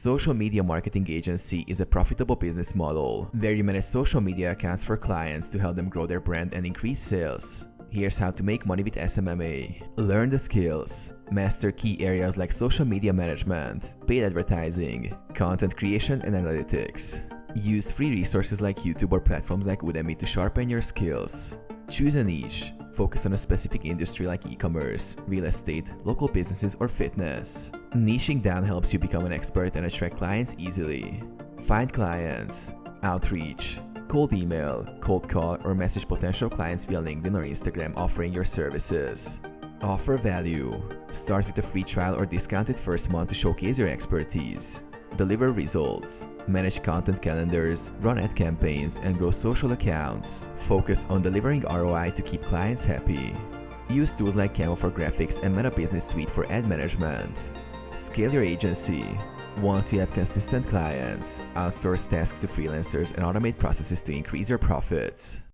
Social media marketing agency is a profitable business model where you manage social media accounts for clients to help them grow their brand and increase sales. Here's how to make money with SMMA. Learn the skills. Master key areas like social media management, paid advertising, content creation and analytics. Use free resources like YouTube or platforms like Udemy to sharpen your skills. Choose a niche. Focus on a specific industry like e-commerce, real estate, local businesses, or fitness. Niching down helps you become an expert and attract clients easily. Find clients. Outreach. Cold email, cold call, or message potential clients via LinkedIn or Instagram offering your services. Offer value. Start with a free trial or discounted first month to showcase your expertise. Deliver results. Manage content calendars, run ad campaigns, and grow social accounts. Focus on delivering ROI to keep clients happy. Use tools like Canva for graphics and Meta Business Suite for ad management. Scale your agency. Once you have consistent clients, outsource tasks to freelancers and automate processes to increase your profits.